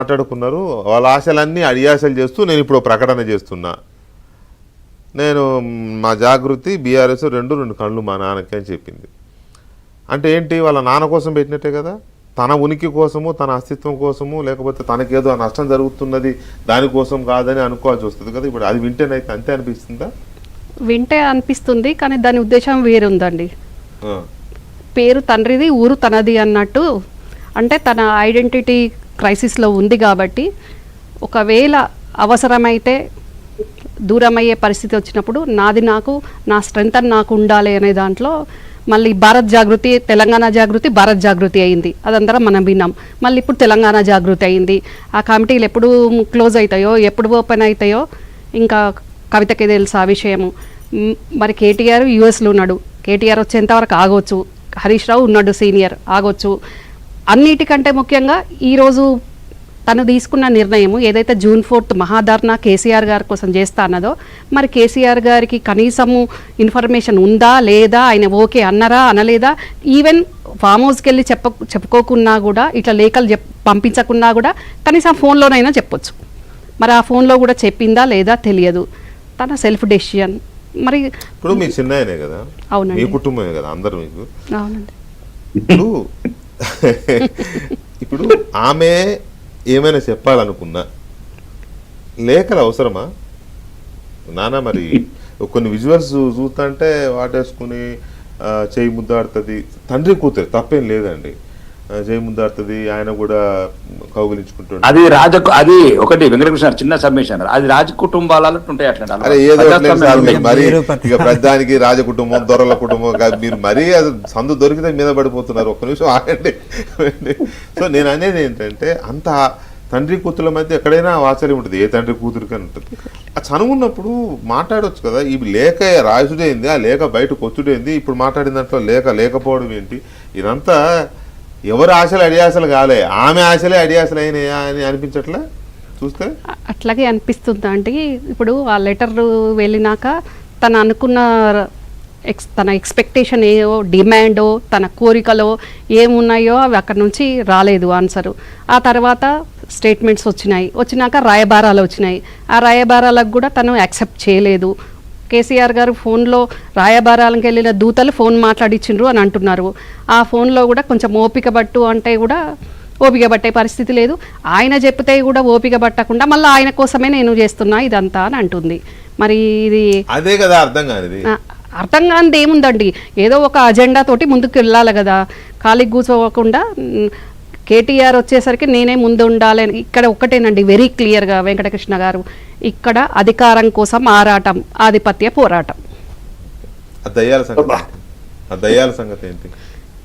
మాట్లాడుకున్నారు. వాళ్ళ ఆశలన్నీ అడియాశలు చేస్తూ నేను ఇప్పుడు ప్రకటన చేస్తున్నా, నేను మా జాగృతి బీఆర్ఎస్ రెండు కళ్ళు మా నాన్నకి అని చెప్పింది. అంటే ఏంటి, వాళ్ళ నాన్న కోసం పెట్టినట్టే కదా, తన ఉనికి కోసము, తన అస్తిత్వం కోసము, లేకపోతే తనకేదో నష్టం జరుగుతున్నది దానికోసం కాదని అనుకోవాల్సి వస్తుంది కదా. ఇప్పుడు అది వింటేనైతే అంతే అనిపిస్తుందా? వింటే అనిపిస్తుంది, కానీ దాని ఉద్దేశం వేరుందండి. పేరు తండ్రిది, ఊరు తనది అన్నట్టు. అంటే తన ఐడెంటిటీ క్రైసిస్లో ఉంది కాబట్టి ఒకవేళ అవసరమైతే దూరమయ్యే పరిస్థితి వచ్చినప్పుడు నాది నాకు, నా స్ట్రెంత్ అని నాకు ఉండాలి అనే దాంట్లో మళ్ళీ భారత్ జాగృతి, తెలంగాణ జాగృతి, భారత్ జాగృతి అయింది. అదందరం మనం విన్నాం. మళ్ళీ ఇప్పుడు తెలంగాణ జాగృతి అయింది. ఆ కమిటీలు ఎప్పుడు క్లోజ్ అవుతాయో, ఎప్పుడు ఓపెన్ అవుతాయో ఇంకా కవితకే తెలుసు ఆ విషయము. మరి కేటీఆర్ యూఎస్లో ఉన్నాడు, కేటీఆర్ వచ్చేంతవరకు ఆగొచ్చు. హరీష్ రావు ఉన్నాడు సీనియర్, ఆగొచ్చు. అన్నిటికంటే ముఖ్యంగా ఈరోజు తను తీసుకున్న నిర్ణయం ఏదైతే జూన్ 4 మహాధర్నా కేసీఆర్ గారి కోసం చేస్తా అన్నదో, మరి కేసీఆర్ గారికి కనీసము ఇన్ఫర్మేషన్ ఉందా లేదా, ఆయన ఓకే అన్నారా అనలేదా, ఈవెన్ ఫామ్ హౌస్కి వెళ్ళి చెప్పుకోకున్నా కూడా, ఇట్లా లేఖలు పంపించకున్నా కూడా కనీసం ఫోన్లోనైనా చెప్పొచ్చు. మరి ఆ ఫోన్లో కూడా చెప్పిందా లేదా తెలియదు. తన సెల్ఫ్ డెసిషన్. మరి ఇప్పుడు మీ చిన్నయనే కదా, అవునండి, మీ కుటుంబమే కదా అందరూ మీకు. అవునండి. ఇప్పుడు ఆమె ఏమైనా చెప్పాలనుకున్నా లేఖలు అవసరమా నాన్న? మరి కొన్ని విజువల్స్ చూస్తుంటే వాటేసుకుని చేయి ముద్దాడుతుంది, తండ్రి కూతురు తప్పేం లేదండి, చేయి ముద్దాడుతుంది, ఆయన కూడా కౌగులించుకుంటాడు. అది ఒకటి వెంకటకృష్ణ చిన్న సబ్మిషన్, అది రాజ కుటుంబాలలో ఉంటాయి అట్లా. అరే ఏదో మరి ఇక ప్రధానికి రాజ కుటుంబం, దొరల కుటుంబం మీరు మరీ అది సందు దొరికితే మీద పడిపోతున్నారు. ఒక్క నిమిషం ఆగండి. సో నేను అనేది ఏంటంటే, అంత తండ్రి కూతుర్ల మధ్య ఎక్కడైనా ఆశ్చర్యం ఉంటుంది, ఏ తండ్రి కూతురికి అని ఉంటుంది. ఆ చనువున్నప్పుడు మాట్లాడవచ్చు కదా. ఈ లేఖ రాసుడేంది, ఆ లేఖ బయటకు వచ్చుడేంది, ఇప్పుడు మాట్లాడిన దాంట్లో లేకపోవడం ఏంటి, ఇదంతా ఎవరు ఆశలు అడియాసలు కాలే, ఆమె ఆశలే అడియాసలు అయినాయా అని అనిపించట్లే చూస్తే? అట్లాగే అనిపిస్తుంది అంటే, ఇప్పుడు ఆ లెటర్ వెళ్ళినాక తను అనుకున్న తన ఎక్స్పెక్టేషన్ ఏవో, డిమాండో, తన కోరికలో ఏమున్నాయో అవి అక్కడ నుంచి రాలేదు ఆన్సరు. ఆ తర్వాత స్టేట్మెంట్స్ వచ్చినాక రాయబారాలు వచ్చినాయి. ఆ రాయబారాలకు కూడా తను యాక్సెప్ట్ చేయలేదు. కేసీఆర్ గారు ఫోన్లో రాయబారాలకు వెళ్ళిన దూతలు ఫోన్ మాట్లాడించిండ్రు అని అంటున్నారు. ఆ ఫోన్లో కూడా కొంచెం ఓపిక పట్టు అంటే కూడా ఓపిక పట్టే పరిస్థితి లేదు. ఆయన చెప్తే కూడా ఓపిక పట్టకుండా మళ్ళీ ఆయన కోసమే నేను చేస్తున్నా ఇదంతా అని అంటుంది. మరి ఇది అదే కదా అర్థం కానిది. అర్థం కానిది ఏముందండి, ఏదో ఒక అజెండా తోటి ముందుకు వెళ్ళాలి కదా. ఖాళీ కూర్చోకుండా కేటీఆర్ వచ్చేసరికి నేనే ముందు ఉండాలి. ఇక్కడ ఒకటేనండి వెరీ క్లియర్గా వెంకటకృష్ణ గారు, ఇక్కడ అధికారం కోసం ఆరాటం, ఆధిపత్య పోరాటం. దయ్యాల సంగతి ఏంటి?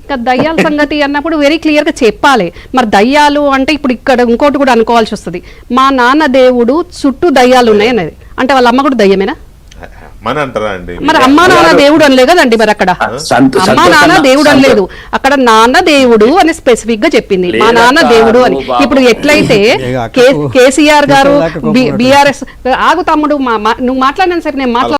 ఇంకా దయ్యాల సంగతి అన్నప్పుడు వెరీ క్లియర్గా చెప్పాలి. మరి దయ్యాలు అంటే ఇప్పుడు ఇక్కడ ఇంకోటి కూడా అనుకోవాల్సి వస్తుంది. మా నాన్న దేవుడు చుట్టూ దయ్యాలు ఉన్నాయి అనేది, అంటే వాళ్ళ అమ్మ కూడా దయ్యమేనా? మరి అమ్మా నాన్న దేవుడు అనలే కదండి. మరి అక్కడ అమ్మా నాన్న దేవుడు అనలేదు, అక్కడ నాన్న దేవుడు అని స్పెసిఫిక్ గా చెప్పింది, మా నాన్న దేవుడు అని. ఇప్పుడు ఎట్లయితే కేసీఆర్ గారు బీఆర్ఎస్ ఆగు తమ్ముడు, నువ్వు మాట్లాడినా సరే నేను